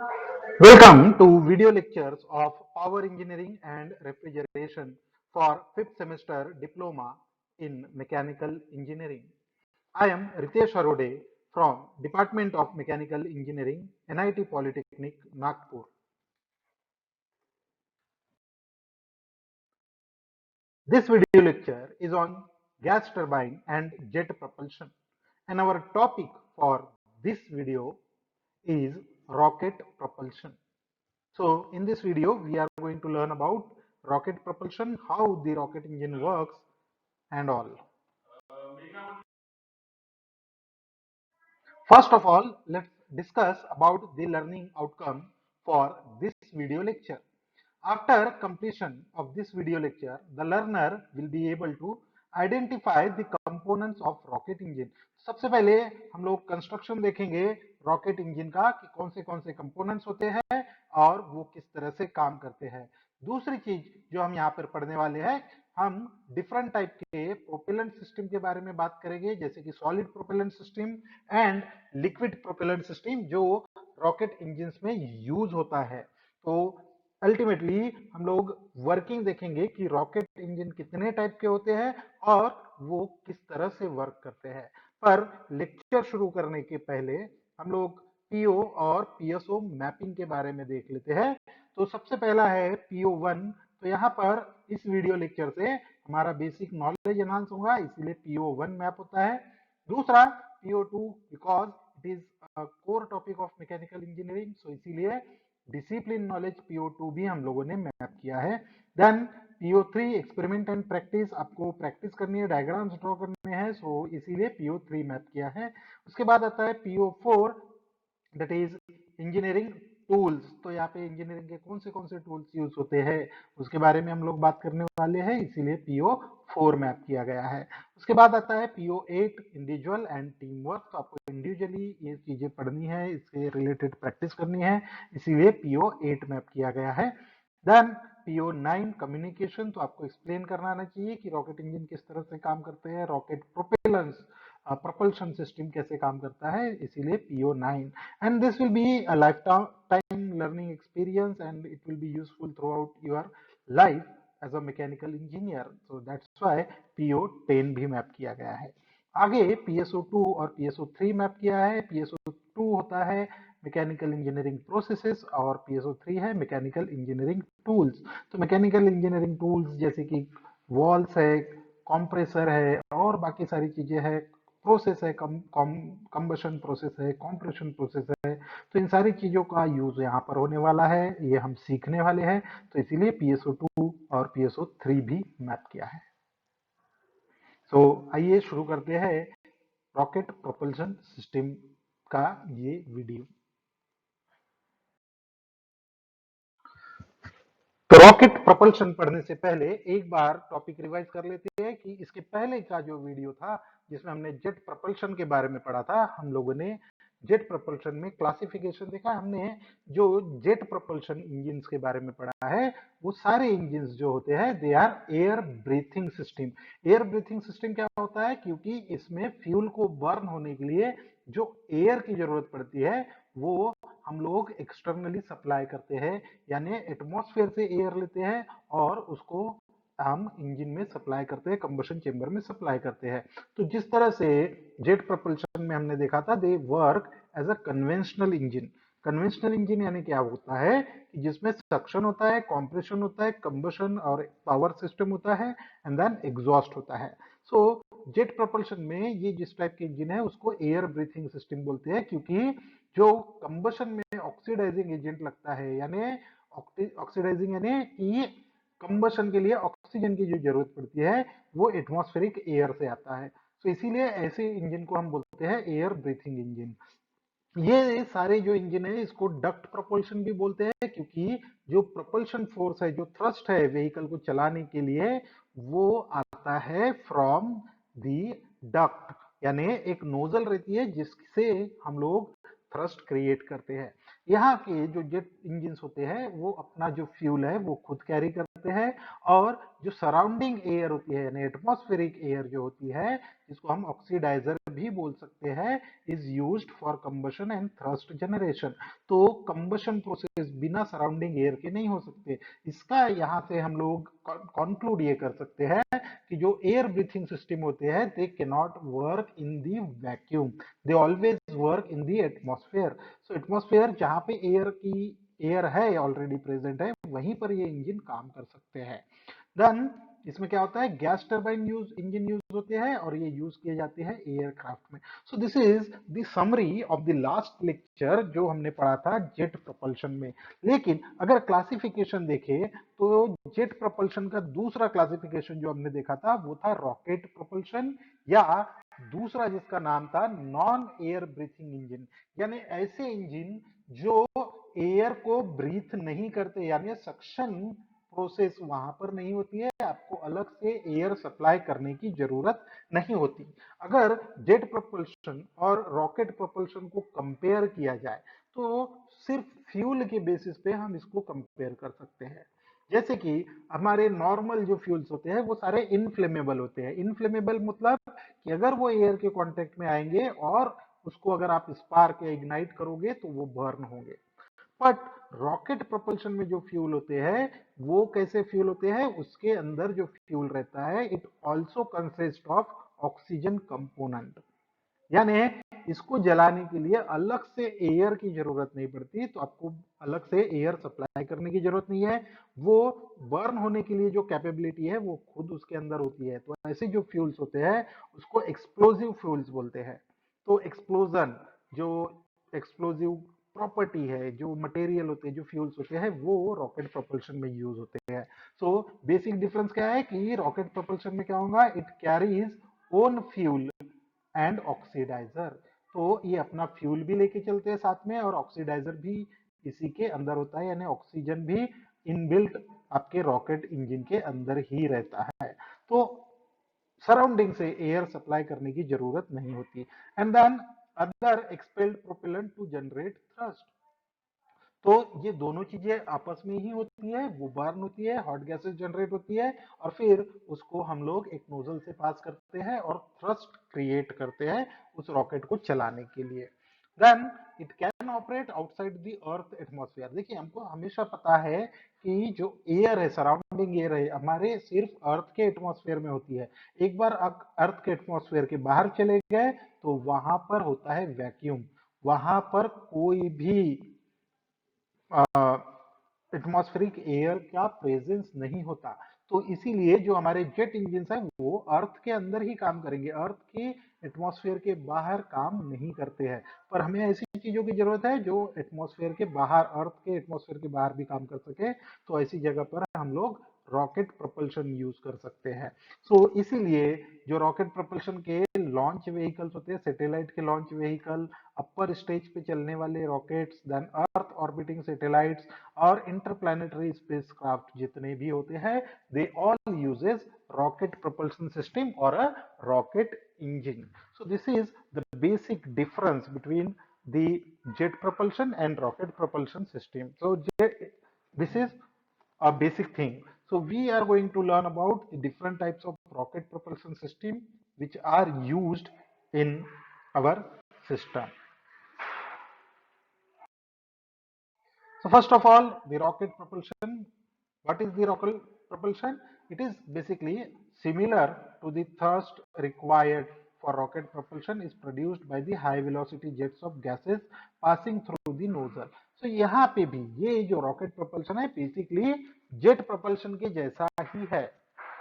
Welcome to video lectures of Power Engineering and Refrigeration for 5th semester diploma in Mechanical Engineering. I am Ritesh Arode from Department of Mechanical Engineering, NIT Polytechnic, Nagpur. This video lecture is on gas turbine and jet propulsion, and our topic for this video is rocket propulsion. So in this video, we are going to learn about rocket propulsion, how the rocket engine works and all. First of all, let's discuss about the learning outcome for this video lecture. After completion of this video lecture, the learner will be able to identify the components of rocket engine. सबसे पहले हम लोग construction देखेंगे rocket engine का कि कौन से components होते हैं और वो किस तरह से काम करते हैं। दूसरी चीज जो हम यहाँ पर पढ़ने वाले हैं, हम डिफरेंट टाइप के प्रोपेलेंट सिस्टम के बारे में बात करेंगे, जैसे कि solid propellant system and liquid propellant system जो रॉकेट इंजन में यूज होता है। तो अल्टीमेटली हम लोग वर्किंग देखेंगे कि रॉकेट इंजन कितने टाइप के होते हैं और वो किस तरह से वर्क करते हैं। पर लेक्चर शुरू करने के पहले हम लोग पीओ और पीएसओ मैपिंग के बारे में देख लेते हैं। तो सबसे पहला है पीओ1। तो यहाँ पर इस वीडियो लेक्चर से हमारा बेसिक नॉलेज एनहांस होगा, इसीलिए पीओ1 मैप होता है। दूसरा PO two, because it is core topic of mechanical engineering, so इसीलिए डिसिप्लिन नॉलेज पीओ2 भी हम लोगों ने मैप किया है। देन पीओ3 एक्सपेरिमेंट एंड प्रैक्टिस, आपको प्रैक्टिस करनी है, डायग्राम्स ड्रॉ करने हैं, सो इसीलिए पीओ3 मैप किया है। उसके बाद आता है पीओ4, दैट इज इंजीनियरिंग टूल्स। तो यहाँ पे इंजीनियरिंग के कौन से टूल्स यूज होते हैं उसके बारे में हम लोग बात करने वाले हैं, इसीलिए पीओ4 मैप किया गया है। उसके बाद आता है पीओ8, इंडिविजुअल एंड टीम वर्क। तो आपको इंडिविजुअली ये चीजें पढ़नी है, इससे रिलेटेड प्रैक्टिस करनी है, इसीलिए पीओ8 मैप किया गया है। Then PO nine, communication. तो आपको एक्सप्लेन करना आना चाहिए कि रॉकेट इंजन किस तरह से काम करते हैं, रॉकेट प्रोपेलेंस propulsion system कैसे काम करता है, इसीलिए PO9। and this will be a lifetime learning experience and it will be useful throughout your life as a mechanical engineer, so that's why PO10 भी मैप किया गया है। आगे PSO2 और PSO3 मैप किया है। PSO2 होता है मैकेनिकल इंजीनियरिंग प्रोसेसेस और PSO3 है मैकेनिकल इंजीनियरिंग टूल्स। तो मैकेनिकल इंजीनियरिंग टूल्स जैसे कि वॉल्स है, कंप्रेसर है और बाकी सारी चीजें है, प्रोसेस है, कंबशन प्रोसेस है, कंप्रेशन प्रोसेस है। तो इन सारी चीजों का यूज यहाँ पर होने वाला है, ये हम सीखने वाले हैं, तो इसीलिए PSO2 और PSO3 भी मैप किया है। तो आइए शुरू करते हैं रॉकेट प्रोपल्शन सिस्टम का ये वीडियो। तो रॉकेट प्रोपल्शन पढ़ने से पहले एक बार टॉपिक रिवाइज कर लेते हैं कि इसके पहले का जो वीडियो था जिसमें हमने जेट प्रोपल्शन के बारे में पढ़ा था, हम लोगों ने जेट प्रोपल्शन में क्लासिफिकेशन देखा। हमने जो जेट प्रोपल्शन इंजिन्स के बारे में पढ़ा है, वो सारे इंजिन्स जो होते हैं they are air breathing system. Air breathing system क्या होता है, क्योंकि इसमें फ्यूल को बर्न होने के लिए जो एयर की जरूरत पड़ती है वो हम लोग एक्सटर्नली सप्लाई करते हैं, यानी एटमॉस्फेयर से एयर लेते हैं और उसको हम इंजन में सप्लाई करते हैं, कंबशन चेंबर में सप्लाई करते हैं। तो जिस तरह से जेट प्रोपल्शन में हमने देखा था, they work as a conventional engine. Conventional engine यानी क्या होता है कि जिसमें सक्शन होता है, कॉम्प्रेशन होता है, कंबशन और पावर सिस्टम होता है एंड देन एग्जॉस्ट होता है। सो जेट प्रोपल्शन में ये जिस टाइप के इंजन है उसको एयर ब्रीथिंग सिस्टम बोलते हैं, क्योंकि जो कंबशन में ऑक्सीडाइजिंग एजेंट लगता है, यानी ऑक्सीडाइजिंग यानी कि कंबशन के लिए ऑक्सीजन की जो जरूरत पड़ती है वो एटमॉस्फेरिक एयर से आता है। तो इसीलिए ऐसे इंजन को हम बोलते हैं एयर ब्रीथिंग इंजन। ये सारे जो इंजन है इसको डक्ट प्रोपल्शन भी बोलते हैं, क्योंकि जो प्रोपल्शन फोर्स है, जो थ्रस्ट है व्हीकल को चलाने के लिए, वो आता है फ्रॉम दी डक्ट, यानी एक नोजल रहती है जिससे हम लोग थ्रस्ट क्रिएट करते हैं। यहाँ के जो जेट इंजन होते हैं वो अपना जो फ्यूल है वो खुद कैरी करते करते हैं, और जो सराउंडिंग एयर होती है यानी एटमॉस्फेरिक एयर जो होती है, जिसको हम ऑक्सीडाइजर भी बोल सकते हैं, is used for combustion and thrust generation. तो कंबशन प्रोसेस बिना सराउंडिंग एयर के नहीं हो सकते। इसका यहाँ से हम लोग कंक्लूड ये कर सकते हैं कि जो एयर ब्रीथिंग सिस्टम होते हैं, they can not work in the vacuum, they always work in the atmosphere. So atmosphere जहाँ पे एयर है ऑलरेडी प्रेजेंट है, वहीं पर ये इंजन काम कर सकते हैं। देन इसमें क्या होता है, गैस टर्बाइन इंजन यूज होते हैं, और ये यूज किए जाते हैं एयरक्राफ्ट में। So this is the summary of the last lecture जो हमने पढ़ा था जेट प्रोपल्शन में। लेकिन अगर क्लासिफिकेशन देखें तो जेट प्रोपल्शन का दूसरा क्लासिफिकेशन जो हमने देखा था वो था रॉकेट प्रोपल्शन, या दूसरा जिसका नाम था नॉन एयर ब्रीथिंग इंजन, यानी ऐसे इंजन जो एयर को ब्रीथ नहीं करते, यानी सक्शन प्रोसेस वहां पर नहीं होती है, आपको अलग से एयर सप्लाई करने की जरूरत नहीं होती। अगर जेट प्रोपल्शन और रॉकेट प्रोपल्शन को कंपेयर किया जाए तो सिर्फ फ्यूल के बेसिस पे हम इसको कंपेयर कर सकते हैं। जैसे कि हमारे नॉर्मल जो फ्यूल्स होते हैं वो सारे इनफ्लेमेबल होते हैं। इनफ्लेमेबल मतलब कि अगर वो एयर के कांटेक्ट में आएंगे और उसको अगर आप स्पार्क या इग्नाइट करोगे तो वो बर्न होंगे। बट रॉकेट प्रोपल्शन में जो फ्यूल होते हैं वो कैसे फ्यूल होते हैं, उसके अंदर जो फ्यूल रहता है it also consist of oxygen component, यानी इसको जलाने के लिए अलग से एयर की जरूरत नहीं पड़ती, तो आपको अलग से एयर सप्लाई करने की जरूरत नहीं है। वो बर्न होने के लिए जो कैपेबिलिटी है वो खुद उसके अंदर होती है। तो ऐसे जो फ्यूल्स होते हैं उसको एक्सप्लोजिव फ्यूल्स बोलते हैं। तो एक्सप्लोजन जो एक्सप्लोजिव प्रॉपर्टी है, जो मटेरियल होते हैं, जो फ्यूल्स होते हैं, वो रॉकेट प्रोपल्शन में यूज होते हैं। सो बेसिक डिफरेंस क्या है कि रॉकेट प्रोपल्शन में क्या होगा, it carries own fuel and oxidiser. तो ये अपना फ्यूल भी लेके चलते हैं साथ में, और ऑक्सीडाइजर भी इसी के अंदर होता है, यानी ऑक्सीजन भी इनबिल्ट आपके रॉकेट इंजन के अंदर ही रहता है। तो सराउंडिंग से एयर सप्लाई करने की जरूरत नहीं होती। And then other expelled propellant to generate thrust. तो ये दोनों चीजें आपस में ही होती है, वो बर्न होती है, हॉट गैसेस जनरेट होती है, और फिर उसको हम लोग एक नोजल से पास करते हैं और थ्रस्ट क्रिएट करते हैं उस रॉकेट को चलाने के लिए। Then it can operate outside the earth atmosphere. देखिए हमको हमेशा पता है कि जो एयर है, सराउंडिंग एयर है, हमारे सिर्फ अर्थ के एटमॉस्फेयर में होती है। एक बार अर्थ के एटमॉस्फेयर के बाहर चले गए तो वहां पर होता है वैक्यूम, वहां पर कोई भी एटमॉस्फेरिक एयर का प्रेजेंस नहीं होता। तो इसीलिए जो हमारे जेट इंजन है वो अर्थ के अंदर ही काम करेंगे, अर्थ के एटमॉस्फेयर के बाहर काम नहीं करते हैं। पर हमें ऐसी चीजों की जरूरत है जो एटमॉस्फेयर के बाहर, अर्थ के एटमॉस्फेयर के बाहर भी काम कर सके, तो ऐसी जगह पर हम लोग रॉकेट प्रोपल्शन यूज कर सकते हैं। सो इसीलिए जो रॉकेट प्रोपल्शन के लॉन्च व्हीकल्स होते हैं, सैटेलाइट के लॉन्च व्हीकल, अपर स्टेज पे चलने वाले rockets, then earth orbiting satellites और इंटरप्लैनेटरी स्पेसक्राफ्ट जितने भी होते हैं, they all uses rocket propulsion system or a rocket engine. So this is the basic difference between the jet propulsion and rocket propulsion system. So this is a basic thing. So we are going to learn about the different types of rocket propulsion system which are used in our system. So first of all, the rocket propulsion. What is the rocket propulsion? It is basically similar to the thrust required for rocket propulsion is produced by the high velocity jets of gases passing through the nozzle. So यहाँ पे भी ये जो rocket propulsion है basically jet propulsion के जैसा ही है,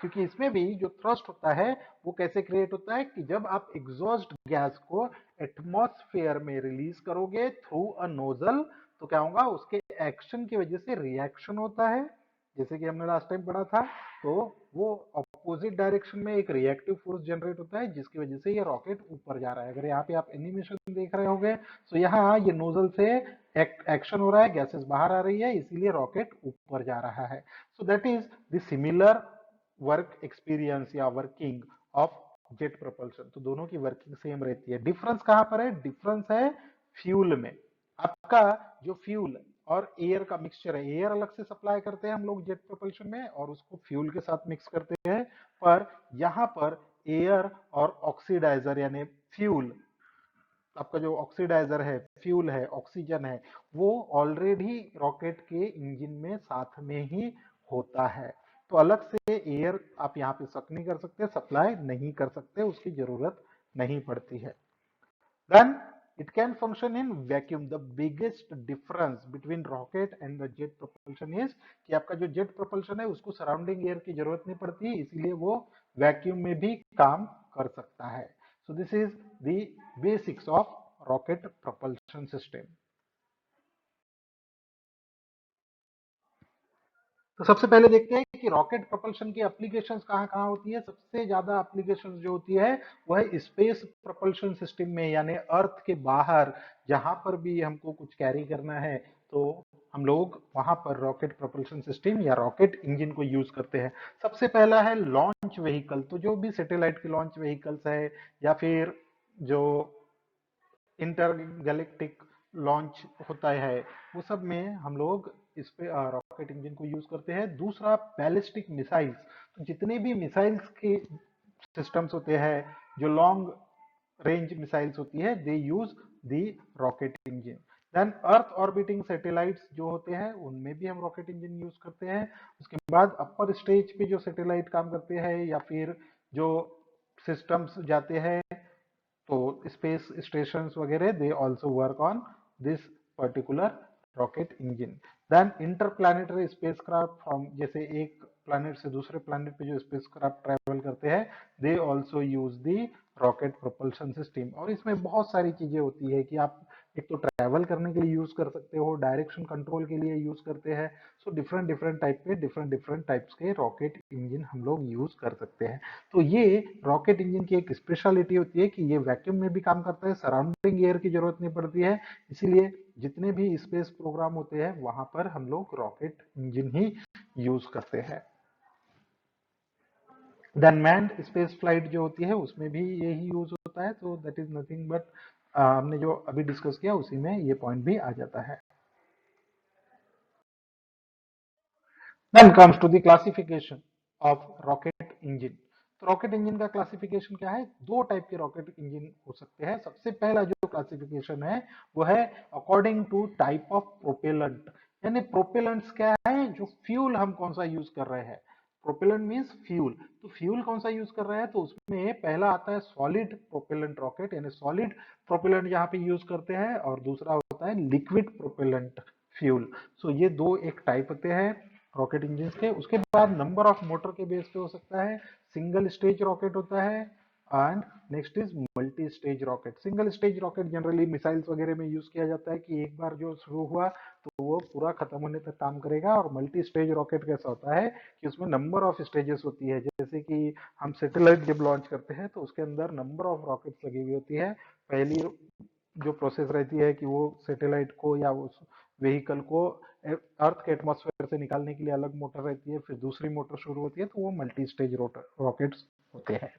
क्योंकि इसमें भी जो थ्रस्ट होता है वो कैसे क्रिएट होता है कि जब आप एग्जॉस्ट गैस को एटमॉस्फेयर में रिलीज करोगे थ्रू अ नोजल, तो क्या होगा, उसके एक्शन की वजह से रिएक्शन होता है, जैसे कि हमने लास्ट टाइम पढ़ा था। तो वो अपोजिट डायरेक्शन में एक रिएक्टिव फोर्स जनरेट होता है जिसकी वजह से ये रॉकेट ऊपर जा रहा है। अगर यहाँ पे आप एनिमेशन देख रहे होंगे तो यहाँ ये नोजल से एक्शन हो रहा है, गैसेस बाहर आ रही है, इसीलिए रॉकेट ऊपर जा रहा है। So that is the similar work experience या वर्किंग ऑफ जेट प्रोपल्शन। तो दोनों की वर्किंग सेम रहती है। डिफरेंस कहां पर है? डिफरेंस है फ्यूल में। आपका जो फ्यूल और एयर का मिक्सचर है। एयर अलग से सप्लाई करते हैं हम लोग जेट प्रोपल्शन में और उसको फ्यूल के साथ मिक्स करते हैं। पर यहाँ पर एयर और ऑक्सीडाइजर यानी फ्यूल, आपका जो ऑक्सीडाइजर है, फ्यूल है, ऑक्सीजन है, वो ऑलरेडी रॉकेट के इंजन में साथ में ही होता है। तो अलग से एयर आप यहाँ पे सक नहीं कर सकते, सप्लाई नहीं कर सकते, उसकी जरूरत नहीं पड़ती है। Then it can function in vacuum. The biggest difference between rocket and the jet propulsion is कि आपका जो जेट प्रोपल्शन है उसको सराउंडिंग एयर की जरूरत नहीं पड़ती, इसीलिए वो वैक्यूम में भी काम कर सकता है। So this is the basics of rocket propulsion system. तो सबसे पहले देखते हैं कि रॉकेट प्रोपल्शन की एप्लीकेशंस कहाँ कहाँ होती है। सबसे ज्यादा एप्लीकेशंस जो होती है वो है स्पेस प्रोपल्शन सिस्टम में, यानी अर्थ के बाहर जहां पर भी हमको कुछ कैरी करना है तो हम लोग वहां पर रॉकेट प्रोपल्शन सिस्टम या रॉकेट इंजन को यूज करते हैं। सबसे पहला है लॉन्च व्हीकल। तो जो भी सैटेलाइट के लॉन्च व्हीकल्स है या फिर जो इंटरगैलेक्टिक लॉन्च होता है वो सब में हम लोग इस पे रॉकेट इंजन को यूज करते हैं। दूसरा बैलिस्टिक मिसाइल्स। तो जितने भी मिसाइल्स के सिस्टम्स होते हैं जो लॉन्ग रेंज मिसाइल्स होती है, they use the rocket engine. Then earth orbiting satellites जो होते हैं उनमें भी हम रॉकेट इंजन यूज करते हैं। उसके बाद अपर स्टेज पे जो सैटेलाइट काम करते हैं या फिर जो सिस्टम्स जाते हैं तो स्पेस स्टेशन वगैरह, they also work on this particular rocket engine. Then interplanetary spacecraft from, जैसे एक प्लैनेट से दूसरे प्लैनेट पे जो स्पेसक्राफ्ट ट्रैवल करते हैं, they also use the rocket propulsion system. और इसमें बहुत सारी चीजें होती है कि आप एक तो ट्रैवल करने के लिए यूज कर सकते हो, डायरेक्शन कंट्रोल के लिए यूज करते हैं। सो डिफरेंट डिफरेंट टाइप के डिफरेंट डिफरेंट टाइप्स के रॉकेट इंजन हम लोग यूज कर सकते हैं। तो ये रॉकेट इंजन की एक स्पेशलिटी होती है कि ये वैक्यूम में भी काम करता है, सराउंडिंग एयर की जरूरत नहीं पड़ती है। इसीलिए जितने भी स्पेस प्रोग्राम होते हैं वहां पर हम लोग रॉकेट इंजन ही यूज करते हैं। देन मैन्ड स्पेस फ्लाइट जो होती है उसमें भी यही यूज होता है। तो दैट इज नथिंग बट हमने जो अभी डिस्कस किया उसी में ये पॉइंट भी आ जाता है। Then comes to the classification of rocket engine. तो रॉकेट इंजन का क्लासिफिकेशन क्या है? दो टाइप के रॉकेट इंजन हो सकते हैं। सबसे पहला जो क्लासिफिकेशन है वो है according to type of propellant. यानी प्रोपेलेंट्स क्या है, जो फ्यूल हम कौन सा यूज कर रहे हैं। Propellant means fuel. तो फ्यूल कौन सा यूज कर रहे हैं, तो उसमें पहला आता है सॉलिड प्रोपेलेंट रॉकेट, यानी सॉलिड प्रोपेलेंट यहाँ पे यूज करते हैं, और दूसरा होता है लिक्विड प्रोपेलेंट फ्यूल। सो ये दो एक टाइप होते हैं रॉकेट इंजन के। उसके बाद नंबर ऑफ मोटर के बेस पे हो सकता है। सिंगल स्टेज रॉकेट होता है and next is multi stage rocket. Single stage rocket generally missiles वगैरह में यूज किया जाता है कि एक बार जो शुरू हुआ तो वो पूरा खत्म होने तक काम करेगा। और मल्टी स्टेज रॉकेट कैसा होता है कि उसमें नंबर ऑफ स्टेजेस होती है। जैसे कि हम सैटेलाइट जब लॉन्च करते हैं तो उसके अंदर नंबर ऑफ रॉकेट्स लगी हुई होती है। पहली जो प्रोसेस रहती है कि वो सैटेलाइट को या उस व्हीकल को अर्थ के एटमॉस्फेयर से निकालने के लिए अलग मोटर रहती है, फिर दूसरी मोटर शुरू होती है, तो वो मल्टी स्टेज रॉकेट्स होते हैं।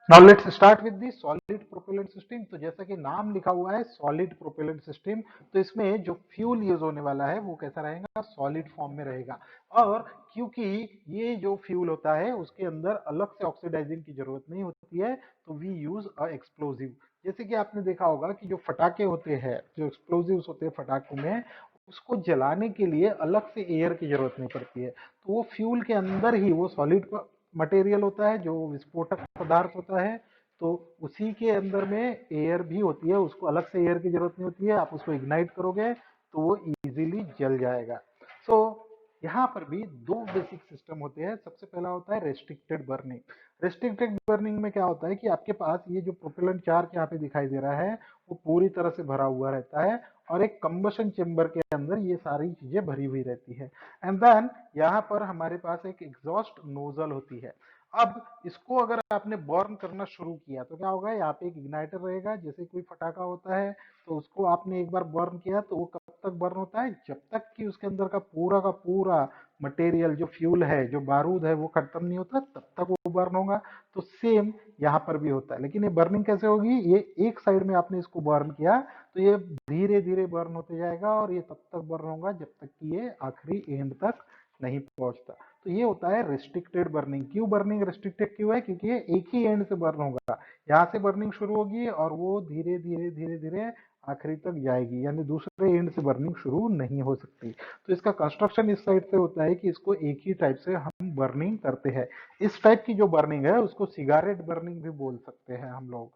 Now let's start with the solid propellant system. तो जैसा कि नाम लिखा हुआ है सॉलिड प्रोपेलेंट सिस्टम, तो इसमें जो फ्यूल यूज होने वाला है वो कैसा रहेगा, सॉलिड फॉर्म में रहेगा। और क्योंकि ये जो फ्यूल होता है उसके अंदर अलग से ऑक्सीडाइजिंग की जरूरत नहीं होती है, तो वी यूज अ एक्सप्लोजिव। जैसे कि आपने देखा होगा कि जो फटाके होते हैं, जो एक्सप्लोजिव होते हैं फटाकों में, उसको जलाने के लिए अलग से एयर की जरूरत नहीं पड़ती है। तो वो फ्यूल के अंदर ही वो सॉलिड मटेरियल होता है जो विस्फोटक पदार्थ होता है, तो उसी के अंदर में एयर भी होती है, उसको अलग से एयर की जरूरत नहीं होती है। आप उसको इग्नाइट करोगे तो वो इजीली जल जाएगा। सो यहाँ पर भी दो बेसिक सिस्टम होते हैं। सबसे पहला होता है रेस्ट्रिक्टेड बर्निंग। रेस्ट्रिक्टेड बर्निंग में क्या होता है कि आपके पास ये जो प्रोपेलेंट चार्ज यहाँ पे दिखाई दे रहा है वो पूरी तरह से भरा हुआ रहता है और एक कंबशन चेम्बर के अंदर ये सारी चीजें भरी हुई रहती है। एंड देन यहाँ पर हमारे पास एक एग्जॉस्ट नोजल होती है। अब इसको अगर आपने बर्न करना शुरू किया तो क्या होगा, यहाँ पे एक इग्नाइटर रहेगा। जैसे कोई फटाका होता है तो उसको आपने एक बार बर्न किया तो वो कब तक बर्न होता है, जब तक कि उसके अंदर का पूरा मटेरियल जो फ्यूल है, जो बारूद है, वो खत्म नहीं होता तब तक वो बर्न होगा। तो सेम यहाँ पर भी होता है, लेकिन ये बर्निंग कैसे होगी, ये एक साइड में आपने इसको बर्न किया तो ये धीरे धीरे बर्न होते जाएगा और ये तब तक बर्न होगा जब तक कि ये आखिरी एंड तक नहीं पहुंचता। तो ये होता है रिस्ट्रिक्टेड बर्निंग। क्यों बर्निंग रिस्ट्रिक्टेड क्यों है, क्योंकि ये एक ही एंड से बर्न होगा, यहाँ से बर्निंग शुरू होगी और वो धीरे धीरे धीरे धीरे आखिरी तक जाएगी, यानी दूसरे एंड से बर्निंग शुरू नहीं हो सकती। तो इसका कंस्ट्रक्शन इस साइड से होता है कि इसको एक ही टाइप से हम बर्निंग करते हैं। इस टाइप की जो बर्निंग है उसको सिगारेट बर्निंग भी बोल सकते हैं हम लोग।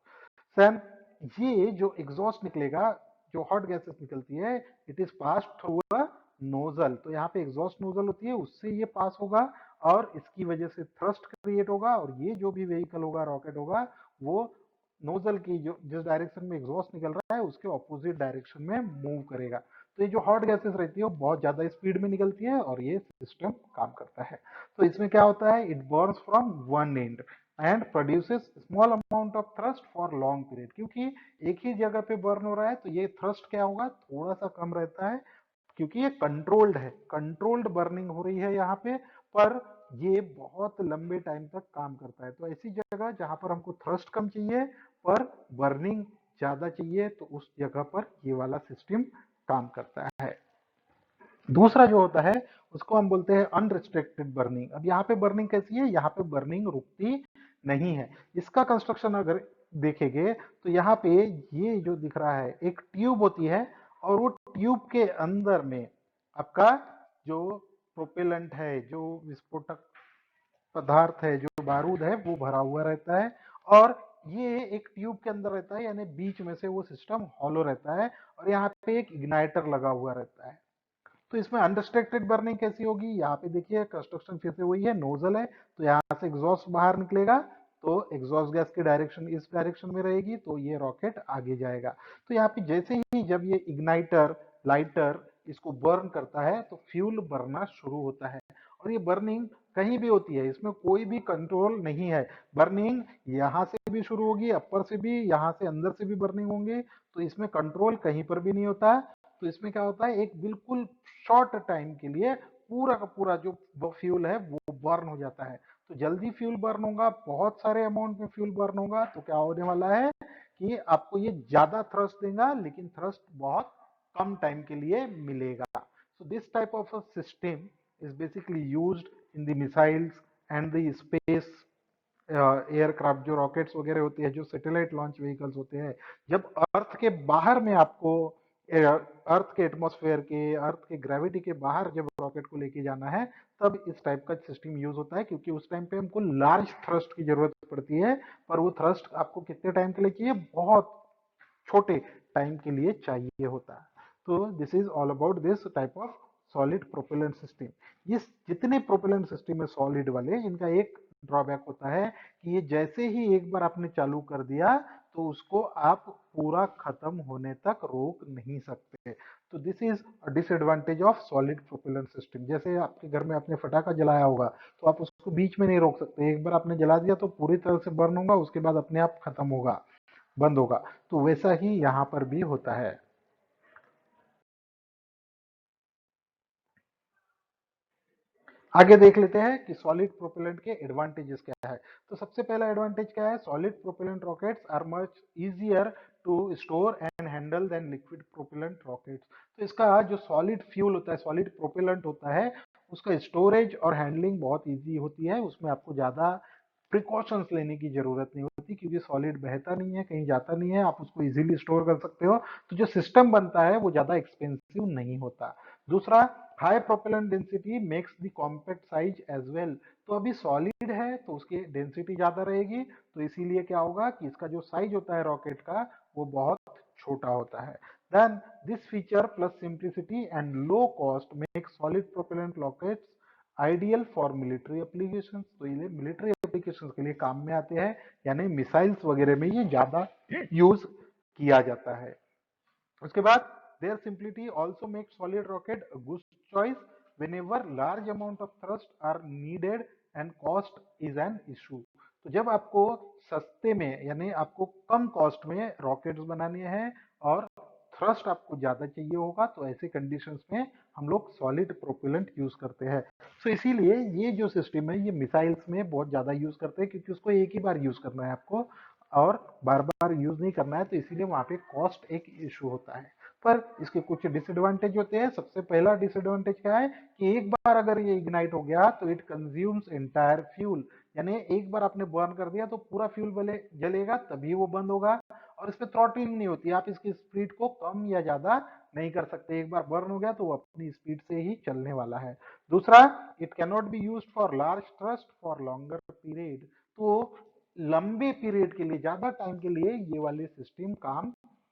सर, ये जो एग्जॉस्ट निकलेगा, जो हॉट गैसेस निकलती है, it is pass through a nozzle. तो यहाँ पे एग्जॉस्ट नोजल होती है, उससे ये पास होगा और इसकी वजह से थ्रस्ट क्रिएट होगा और ये जो भी व्हीकल होगा, रॉकेट होगा, वो नोजल की जो जिस डायरेक्शन में एग्जॉस्ट निकल रहा है उसके ऑपोजिट डायरेक्शन में मूव करेगा। तो ये जो हॉट गैसेस रहती है वो बहुत ज्यादा स्पीड में निकलती है और ये सिस्टम काम करता है। तो इसमें क्या होता है, it Burns from one and and produces small amount of thrust for long period. क्योंकि एक ही जगह पे बर्न हो रहा है तो ये थ्रस्ट क्या होगा, थोड़ा सा कम रहता है, क्योंकि ये कंट्रोल्ड है, कंट्रोल्ड बर्निंग हो रही है यहाँ पे, पर ये बहुत लंबे टाइम तक काम करता है। तो ऐसी जगह जहां पर हमको थ्रस्ट कम चाहिए पर बर्निंग ज्यादा चाहिए, तो उस जगह पर ये वाला सिस्टम काम करता है। दूसरा जो होता है उसको हम बोलते हैं अनरिस्ट्रिक्टेड बर्निंग। अब यहाँ पे बर्निंग कैसी है, यहाँ पे बर्निंग रुकती नहीं है। इसका कंस्ट्रक्शन अगर देखेंगे तो यहाँ पे ये जो दिख रहा है एक ट्यूब होती है और वो ट्यूब के अंदर में आपका जो प्रोपेलेंट है, जो विस्फोटक पदार्थ है, जो बारूद है, वो भरा हुआ रहता है और ये एक ट्यूब के अंदर रहता है, यानी बीच में से वो सिस्टम हॉलो रहता है और यहाँ पे एक इग्नाइटर लगा हुआ रहता है। तो इसमें अनरिस्ट्रिक्टेड बर्निंग कैसी होगी, यहाँ पे देखिए कंस्ट्रक्शन फिर से वही है, नोजल है तो यहाँ से एग्जॉस्ट बाहर निकलेगा, तो एग्जॉस्ट गैस की डायरेक्शन इस डायरेक्शन में रहेगी तो ये रॉकेट आगे जाएगा। तो यहाँ पे जैसे ही जब ये इग्नाइटर लाइटर इसको बर्न करता है तो फ्यूल बरना शुरू होता है और ये बर्निंग कहीं भी होती है, इसमें कोई भी कंट्रोल नहीं है। बर्निंग यहाँ से भी शुरू होगी, अपर से भी, यहाँ से अंदर से भी बर्निंग होंगे, तो इसमें कंट्रोल कहीं पर भी नहीं होता। तो इसमें क्या होता है, एक बिल्कुल शॉर्ट टाइम के लिए पूरा का पूरा जो फ्यूल है वो बर्न हो जाता है। तो जल्दी फ्यूल बर्न होगा, बहुत सारे अमाउंट में फ्यूल बर्न होगा, तो क्या होने वाला है कि आपको ये ज्यादा थ्रस्ट देगा लेकिन थ्रस्ट बहुत कम टाइम के लिए मिलेगा। So this type of a system is basically used in the missiles and the space aircraft, जो रॉकेट्स वगैरह होते हैं, जो सैटेलाइट लॉन्च व्हीकल्स होते हैं, जब अर्थ के बाहर में आपको अर्थ के एटमॉस्फेयर के, अर्थ के ग्रेविटी के बाहर जब रॉकेट को लेके जाना है, तब इस टाइप का सिस्टम यूज होता है, क्योंकि उस टाइम पे हमको लार्ज थ्रस्ट की जरूरत पड़ती है, पर वो थ्रस्ट आपको कितने टाइम के लिए चाहिए, बहुत छोटे टाइम के लिए चाहिए होता है। तो this is all about this type of solid propellant system. ये जितने प्रोपेलेंट सिस्टम है सॉलिड वाले, इनका एक ड्रॉबैक होता है कि ये जैसे ही एक बार आपने चालू कर दिया तो उसको आप पूरा खत्म होने तक रोक नहीं सकते। तो this is disadvantage of solid propellant system. जैसे आपके घर में आपने फटाका जलाया होगा तो आप उसको बीच में नहीं रोक सकते, एक बार आपने जला दिया तो पूरी तरह से बर्न होगा, उसके बाद अपने आप खत्म होगा, बंद होगा। तो वैसा ही यहां पर भी होता है। आगे देख लेते हैं कि सॉलिड प्रोपेलेंट के एडवांटेजेस क्या है। तो सबसे पहला एडवांटेज क्या है, solid propellant rockets are much easier to store and handle than liquid propellant rockets. तो इसका जो सॉलिड फ्यूल होता है, सॉलिड प्रोपेलेंट होता है, उसका स्टोरेज और हैंडलिंग बहुत इजी होती है, उसमें आपको ज्यादा प्रिकॉशंस लेने की जरूरत नहीं होती, क्योंकि सॉलिड बहता नहीं है, कहीं जाता नहीं है, आप उसको इजीली स्टोर कर सकते हो। तो जो सिस्टम बनता है वो ज्यादा एक्सपेंसिव नहीं होता। दूसरा, high propellant density makes the compact size as well. तो अभी सॉलिड है तो उसकी डेंसिटी ज्यादा रहेगी, तो इसीलिए क्या होगा कि इसका जो साइज होता है रॉकेट का वो बहुत छोटा होता है। Then this feature plus simplicity and low cost make solid propellant rockets ideal for military application. तो ये मिलिट्री एप्लीकेशन के लिए काम में आते हैं, यानी मिसाइल्स वगैरह में ये ज्यादा यूज किया जाता है। उसके बाद their simplicity also makes solid rocket a good choice whenever large amount of thrust are needed and cost is an issue। तो जब आपको सस्ते में, यानी आपको कम कॉस्ट में रॉकेट्स बनाने हैं और थ्रस्ट आपको ज्यादा चाहिए होगा, तो ऐसे कंडीशंस में हम लोग सॉलिड प्रोपेलेंट यूज करते हैं। सो इसीलिए ये जो सिस्टम है ये मिसाइल्स में बहुत ज्यादा यूज करते हैं, क्योंकि उसको एक ही बार यूज करना है आपको और बार बार यूज नहीं करना है, तो इसीलिए वहां पे कॉस्ट एक इशू होता है। पर इसके कुछ डिसएडवांटेज होते हैं। सबसे पहला डिसएडवांटेज क्या है कि एक बार अगर ये इग्नाइट हो गया तो इट कंज्यूम्स एंटायर फ्यूल, यानी एक बार आपने बर्न कर दिया तो पूरा फ्यूल जलेगा तभी वो बंद होगा। और इस पे थ्रॉटलिंग नहीं होती, आप इसकी स्पीड को कम या ज्यादा नहीं कर सकते। एक बार बर्न हो गया तो वो अपनी स्पीड से ही चलने वाला है। दूसरा, it can not be used for large trust for longer period. तो लंबे पीरियड के लिए, ज्यादा टाइम के लिए ये वाले सिस्टम काम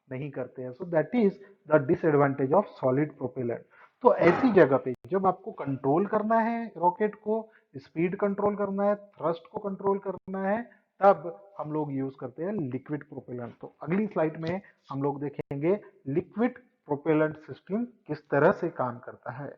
नहीं करते हैं। So that is the disadvantage of solid propellant. तो ऐसी जगह पे जब आपको कंट्रोल करना है रॉकेट को, स्पीड कंट्रोल करना है, थ्रस्ट को कंट्रोल करना है, तब हम लोग यूज करते हैं लिक्विड प्रोपेलेंट। तो अगली स्लाइड में हम लोग देखेंगे लिक्विड प्रोपेलेंट सिस्टम किस तरह से काम करता है।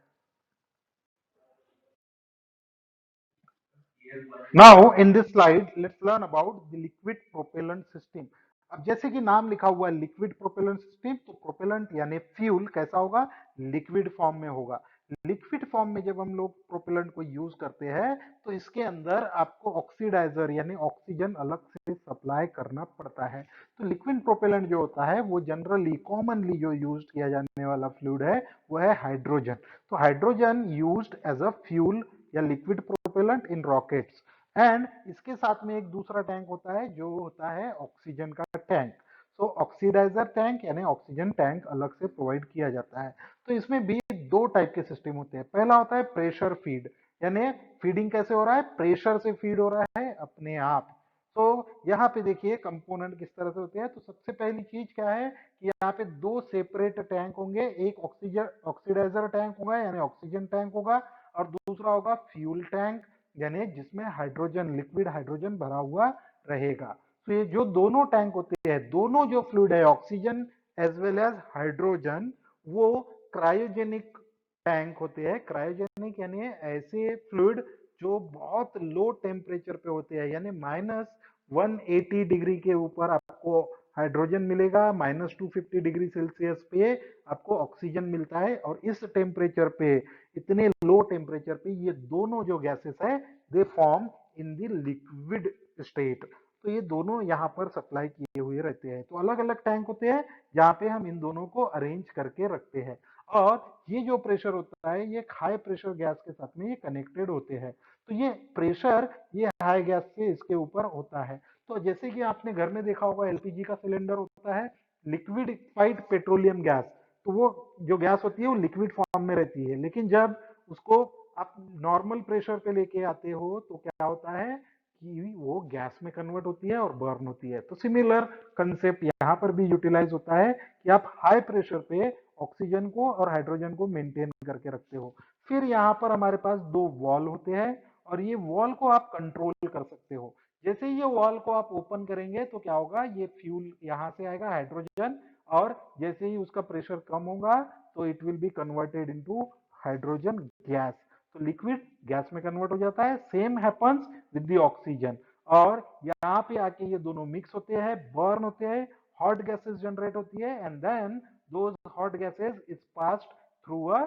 Now in this slide, let's learn about the liquid propellant system. अब जैसे कि नाम लिखा हुआ है लिक्विड प्रोपेलेंट सिस्टम, तो प्रोपेलेंट यानी फ्यूल कैसा होगा, लिक्विड फॉर्म में होगा। लिक्विड फॉर्म में जब हम लोग प्रोपेलेंट को यूज करते हैं तो इसके अंदर आपको ऑक्सीडाइजर यानी ऑक्सीजन अलग से सप्लाई करना पड़ता है। तो लिक्विड प्रोपेलेंट जो होता है वो जनरली कॉमनली जो यूज किया जाने वाला फ्लूइड है वो है हाइड्रोजन। तो hydrogen used as a fuel या liquid propellant in rockets. And इसके साथ में एक दूसरा टैंक होता है जो होता है ऑक्सीजन का टैंक। सो ऑक्सीडाइजर टैंक यानी ऑक्सीजन टैंक अलग से प्रोवाइड किया जाता है। तो इसमें भी दो टाइप के सिस्टम होते हैं। पहला होता है प्रेशर फीड, यानी फीडिंग कैसे हो रहा है, प्रेशर से फीड हो रहा है अपने आप। तो यहाँ पे देखिए कंपोनेंट किस तरह से होते हैं। तो सबसे पहली चीज क्या है कि यहाँ पे दो सेपरेट टैंक होंगे, एक ऑक्सीजन ऑक्सीडाइजर टैंक होगा यानी ऑक्सीजन टैंक होगा, और दूसरा होगा फ्यूल टैंक यानी जिसमें हाइड्रोजन लिक्विड हाइड्रोजन भरा हुआ रहेगा। तो ये जो दोनों टैंक होते हैं, दोनों जो फ्लूइड है oxygen as well as hydrogen, वो क्रायोजेनिक टैंक होते हैं। क्रायोजेनिक यानी ऐसे फ्लूइड जो बहुत लो टेम्परेचर पे होते हैं, यानी -180 डिग्री के ऊपर आपको हाइड्रोजन मिलेगा, -250 डिग्री सेल्सियस पे आपको ऑक्सीजन मिलता है। और इस टेम्परेचर पे, इतने लो टेम्परेचर पे ये दोनों जो गैसेस है they form in the liquid state. तो ये दोनों यहाँ पर सप्लाई किए हुए रहते हैं। तो अलग अलग टैंक होते हैं जहाँ पे हम इन दोनों को अरेंज करके रखते हैं। और ये जो प्रेशर होता है ये हाई प्रेशर गैस के साथ में ये कनेक्टेड होते हैं। तो ये प्रेशर ये हाई गैस से इसके ऊपर होता है। तो जैसे कि आपने घर में देखा होगा एलपीजी का सिलेंडर होता है लिक्विडिफाइड पेट्रोलियम गैस, तो वो जो गैस होती है वो लिक्विड फॉर्म में रहती है, लेकिन जब उसको आप नॉर्मल प्रेशर पे लेके आते हो तो क्या होता है कि वो गैस में कन्वर्ट होती है और बर्न होती है। तो सिमिलर कंसेप्ट यहाँ पर भी यूटिलाइज होता है कि आप हाई प्रेशर पे ऑक्सीजन को और हाइड्रोजन को मेंटेन करके रखते हो। फिर यहाँ पर हमारे पास दो वॉल होते हैं और ये वॉल को आप कंट्रोल कर सकते हो। जैसे ही ये वॉल को आप ओपन करेंगे तो क्या होगा, ये फ्यूल यहाँ से आएगा हाइड्रोजन, और जैसे ही उसका प्रेशर कम होगा तो it will be converted into hydrogen gas. तो लिक्विड गैस में कन्वर्ट हो जाता है। Same happens with the oxygen. और यहाँ पे आके ये दोनों मिक्स होते हैं, बर्न होते हैं, हॉट गैसेस जनरेट होती है, and then those hot gases is passed through a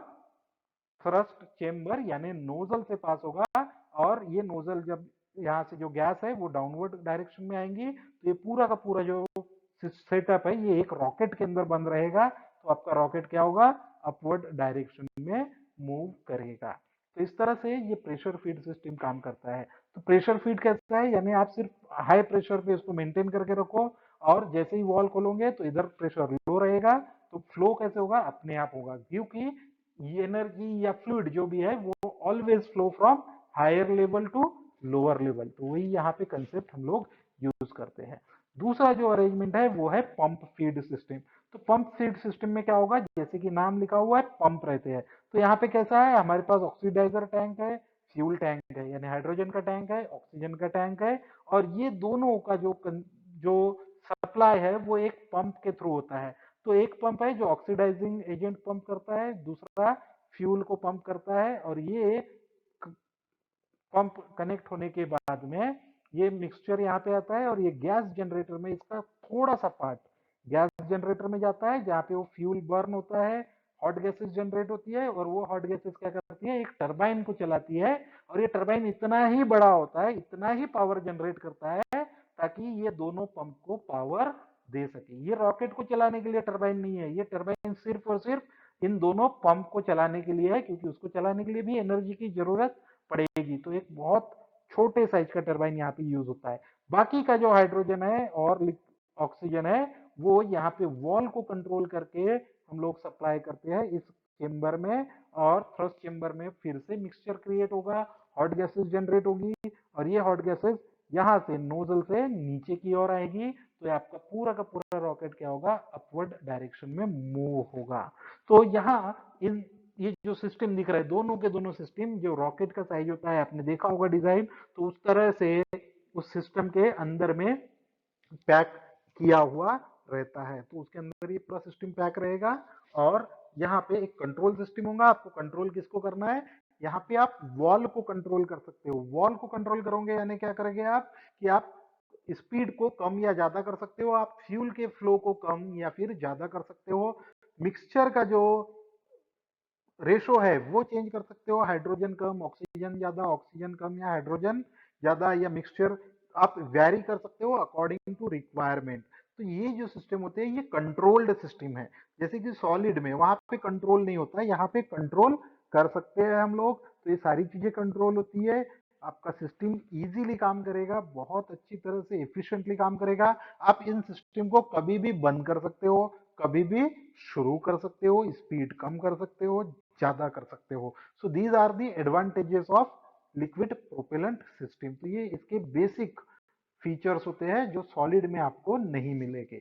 thrust chamber यानी नोजल से पास होगा। और ये नोजल जब यहाँ से जो गैस है वो डाउनवर्ड डायरेक्शन में आएंगी तो ये पूरा का पूरा जो सेटअप है ये एक रॉकेट के अंदर बंद रहेगा। तो आपका रॉकेट क्या होगा, अपवर्ड डायरेक्शन में मूव करेगा। तो इस तरह से ये प्रेशर फीड सिस्टम काम करता है। तो प्रेशर फीड कैसा है, यानी आप सिर्फ हाई प्रेशर पे इसको मेंटेन करके रखो, और जैसे ही वॉल खोलोगे तो इधर प्रेशर लो रहेगा, तो फ्लो कैसे होगा, अपने आप होगा, क्योंकि ये एनर्जी या फ्लूइड जो भी है वो always flow from higher level to lower level. तो वही यहाँ पे कंसेप्ट हम लोग यूज करते हैं। दूसरा जो अरेंजमेंट है वो है पंप फीड सिस्टम। तो पंप फीड सिस्टम में क्या होगा, जैसे कि नाम लिखा हुआ है पंप रहते हैं। तो यहाँ पे कैसा है, हमारे पास ऑक्सीडाइजर टैंक है, फ्यूल टैंक है यानी हाइड्रोजन का टैंक है, ऑक्सीजन का टैंक है, और ये दोनों का जो सप्लाई है वो एक पंप के थ्रू होता है। तो एक पंप है जो ऑक्सीडाइजिंग एजेंट पंप करता है, दूसरा फ्यूल को पंप करता है, और ये पंप कनेक्ट होने के बाद में ये मिक्सचर यहाँ पे आता है और ये गैस जनरेटर में इसका थोड़ा सा पार्ट गैस जनरेटर में जाता है जहाँ पे वो फ्यूल बर्न होता है, हॉट गैसेस जनरेट होती है और वो हॉट गैसेस क्या करती है, एक टरबाइन को चलाती है और ये टरबाइन इतना ही बड़ा होता है, इतना ही पावर जनरेट करता है ताकि ये दोनों पंप को पावर दे सके। ये रॉकेट को चलाने के लिए टरबाइन नहीं है, ये टरबाइन सिर्फ और सिर्फ इन दोनों पंप को चलाने के लिए है, क्योंकि उसको चलाने के लिए भी एनर्जी की जरूरत पड़ेगी। तो एक बहुत छोटे साइज का टरबाइन यहाँ पे यूज होता है। बाकी का जो हाइड्रोजन है और ऑक्सीजन है वो यहाँ पे वॉल को कंट्रोल करके हम लोग सप्लाई करते हैं इस चेम्बर में, और थ्रस्ट चेम्बर में फिर से मिक्सचर क्रिएट होगा, हॉट गैसेस जनरेट होगी और ये हॉट गैसेस यहाँ से नोजल से नीचे की ओर आएगी। तो आपका पूरा का पूरा रॉकेट क्या होगा, अपवर्ड डायरेक्शन में मूव होगा। तो यहाँ इन ये जो सिस्टम दिख रहा है, दोनों के दोनों सिस्टम, जो रॉकेट का साइज होता है आपने देखा होगा डिजाइन, तो उस तरह से उस सिस्टम के अंदर में पैक किया हुआ रहता है। तो उसके अंदर ये पूरा सिस्टम पैक रहेगा और यहाँ पे एक कंट्रोल सिस्टम होगा। आपको कंट्रोल किसको करना है, यहाँ पे आप वॉल को कंट्रोल कर सकते हो। वॉल को कंट्रोल करोगे यानी क्या करेंगे आप, कि आप स्पीड को कम या ज्यादा कर सकते हो, आप फ्यूल के फ्लो को कम या फिर ज्यादा कर सकते हो, मिक्सचर का जो रेशो है वो चेंज कर सकते हो, हाइड्रोजन कम ऑक्सीजन ज्यादा, ऑक्सीजन कम या हाइड्रोजन ज्यादा, या मिक्सचर आप वेरी कर सकते हो अकॉर्डिंग टू रिक्वायरमेंट। तो ये जो सिस्टम होते हैं ये कंट्रोल्ड सिस्टम है। जैसे कि सॉलिड में वहां पे कंट्रोल नहीं होता, यहाँ पे कंट्रोल कर सकते हैं हम लोग। तो ये सारी चीजें कंट्रोल होती है, आपका सिस्टम इजीली काम करेगा, बहुत अच्छी तरह से एफिशिएंटली काम करेगा। आप इन सिस्टम को कभी भी बंद कर सकते हो, कभी भी शुरू कर सकते हो, स्पीड कम कर सकते हो, ज्यादा कर सकते हो। So these are the advantages of liquid propellant system. तो ये इसके बेसिक फीचर्स होते हैं जो सॉलिड में आपको नहीं मिलेंगे।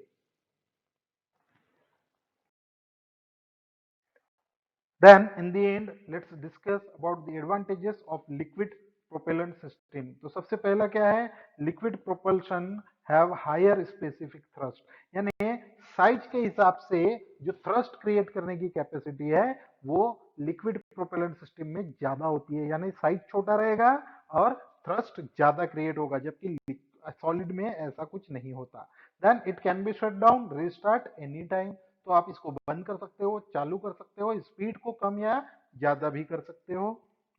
Then in the end, let's discuss about the advantages of liquid propellant system. तो सबसे पहला क्या है, liquid propulsion have higher specific thrust, यानी साइज के हिसाब से जो थ्रस्ट क्रिएट करने की कैपेसिटी है वो लिक्विड प्रोपेलेंट सिस्टम में ज्यादा होती है, यानी साइज छोटा रहेगा और थ्रस्ट ज्यादा क्रिएट होगा, जबकि सॉलिड में ऐसा कुछ नहीं होता। Then it can be shut down restart any time, तो आप इसको बंद कर सकते हो, चालू कर सकते हो, स्पीड को कम या ज्यादा भी कर सकते हो।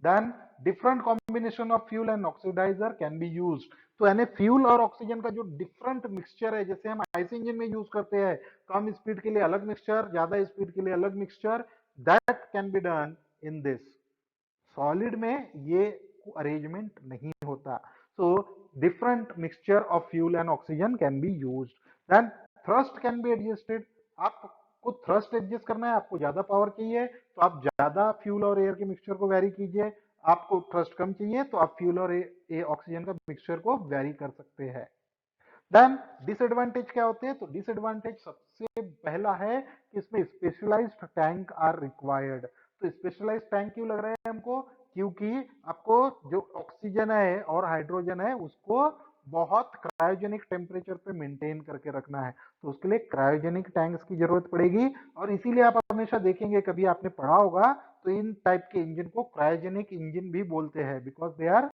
Then different combination of fuel and oxidizer can be use, तो यानी फ्यूल और ऑक्सीजन का जो डिफरेंट मिक्सचर है, जैसे हम आईसी इंजन में यूज करते हैं, कम स्पीड के लिए अलग मिक्सचर, ज्यादा स्पीड के लिए अलग mixture, that can be done in this. Solid में ये अरेंजमेंट नहीं होता। So different mixture of fuel and oxygen can be used. Then thrust can be adjusted, आपको थ्रस्ट एडजस्ट करना है, आपको ज्यादा पावर चाहिए तो आप ज्यादा फ्यूल और एयर के मिक्सचर को वेरी कीजिए, आपको थ्रस्ट कम चाहिए तो आप फ्यूल और ऑक्सीजन का मिक्सचर को वेरी कर सकते हैं। देन डिसएडवांटेज क्या होते हैं, तो डिसएडवांटेज सबसे पहला है कि इसमें स्पेशलाइज्ड टैंक आर रिक्वायर्ड। तो स्पेशलाइज्ड टैंक क्यों लग रहा है हमको, क्योंकि आपको जो ऑक्सीजन है और हाइड्रोजन है उसको बहुत क्रायोजेनिक टेम्परेचर पे मेंटेन करके रखना है, तो उसके लिए क्रायोजेनिक टैंक्स की जरूरत पड़ेगी। और इसीलिए आप हमेशा देखेंगे, कभी आपने पढ़ा होगा, तो इन टाइप के इंजन को क्रायोजेनिक इंजन भी बोलते हैं, because they are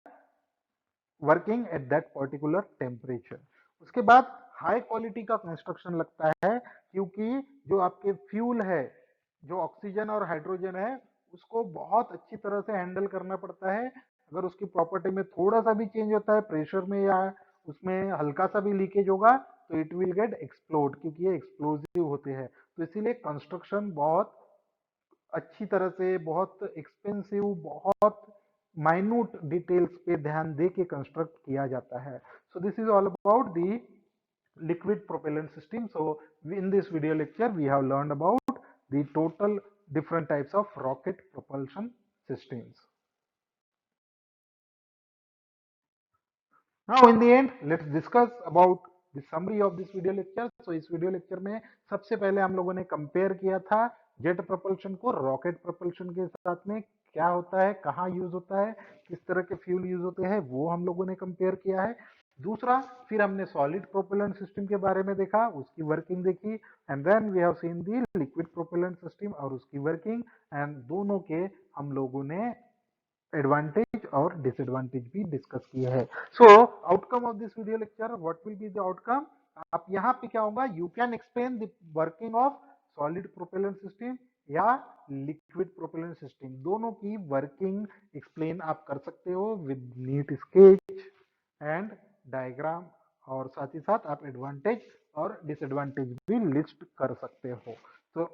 working at that particular temperature. उसके बाद हाई क्वालिटी का कंस्ट्रक्शन लगता है, क्योंकि जो आपके फ्यूल है, जो ऑक्सीजन और हाइड्रोजन है, उसको बहुत अच्छी तरह से हैंडल करना पड़ता है। अगर उसकी प्रॉपर्टी में थोड़ा सा भी चेंज होता है, प्रेशर में या उसमें हल्का सा भी लीकेज होगा, तो इट विल गेट एक्सप्लोड, क्योंकि ये एक्सप्लोजिव होते हैं। तो इसीलिए कंस्ट्रक्शन बहुत अच्छी तरह से, बहुत एक्सपेंसिव, बहुत माइन्यूट डिटेल्स पे ध्यान दे के कंस्ट्रक्ट किया जाता है। So this is all about the liquid propellant system. So in this video lecture we have learned about the total different types of rocket propulsion systems. Now in the end, let's discuss about the summary of this video lecture. So इस video lecture में सबसे पहले हम लोगों ने compare किया था jet propulsion को रॉकेट प्रपल्शन के साथ में, क्या होता है, कहाँ यूज होता है, किस तरह के फ्यूल यूज होते हैं, वो हम लोगों ने कंपेयर किया है। दूसरा, फिर हमने सॉलिड प्रोपेलेंट सिस्टम के बारे में देखा, उसकी वर्किंग देखी, and then we have seen the liquid propellant system और उसकी वर्किंग, एंड दोनों के हम लोगों ने एडवांटेज और डिसएडवांटेज भी डिस्कस किया है। So outcome of this video lecture, what will be the outcome, आप यहाँ पे क्या होगा, you can explain the working of solid propellant system, या लिक्विड प्रोपेलेंट सिस्टम, दोनों की वर्किंग एक्सप्लेन आप कर सकते हो with neat sketch and diagram, और साथ ही साथ आप एडवांटेज और डिसएडवांटेज भी लिस्ट कर सकते हो। तो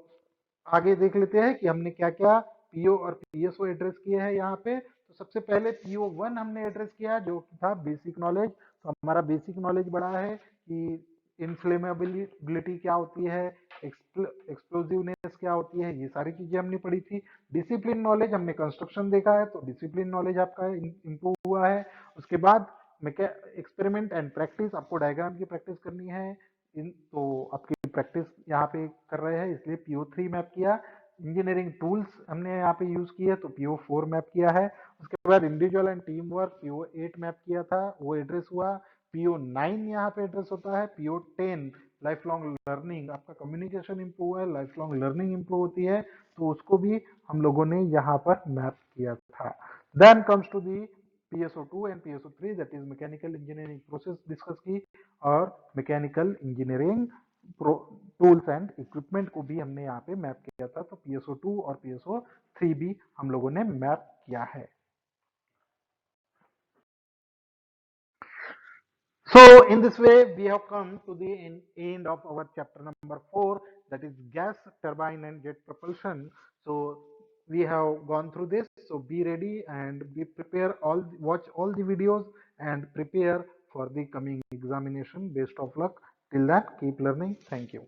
आगे देख लेते हैं कि हमने क्या क्या पीओ और पीएसओ एड्रेस किए हैं यहाँ पे। तो सबसे पहले पीओ 1 हमने एड्रेस किया जो कि था बेसिक नॉलेज। तो हमारा बेसिक नॉलेज बड़ा है कि इन्फ्लेमेबिलिटी क्या होती है, एक्सप्लोजिवनेस क्या होती है, ये सारी चीजें हमने पढ़ी थी। डिसिप्लिन नॉलेज हमने कंस्ट्रक्शन देखा है, तो डिसिप्लिन नॉलेज आपका इंप्रूव हुआ है। उसके बाद एक्सपेरिमेंट एंड प्रैक्टिस, आपको डायग्राम की प्रैक्टिस करनी है, तो आपकी प्रैक्टिस यहाँ पे कर रहे हैं, इसलिए PO3 मैप किया। इंजीनियरिंग टूल्स हमने यहाँ पे यूज किया, तो PO4 मैप किया है। उसके बाद individual and team work PO8 map किया था, वो एड्रेस हुआ। PO9 यहाँ पे एड्रेस होता है। PO10 लाइफ लॉन्ग लर्निंग, आपका कम्युनिकेशन इंप्रूव है, लाइफ लॉन्ग लर्निंग इंप्रूव होती है, तो उसको भी हम लोगों ने यहाँ पर मैप किया था। Then comes to the PSO2 and PSO3, that is mechanical engineering process discuss की, और mechanical engineering tools and equipment को भी हमने यहाँ पे मैप किया था। तो PSO2 और PSO3 भी हम लोगों ने मैप किया है। So in this way, we have come to the end of our chapter number 4, that is gas turbine and jet propulsion. So we have gone through this. So be ready and be prepare all, watch all the videos and prepare for the coming examination. Best of luck. Till that, keep learning. Thank you.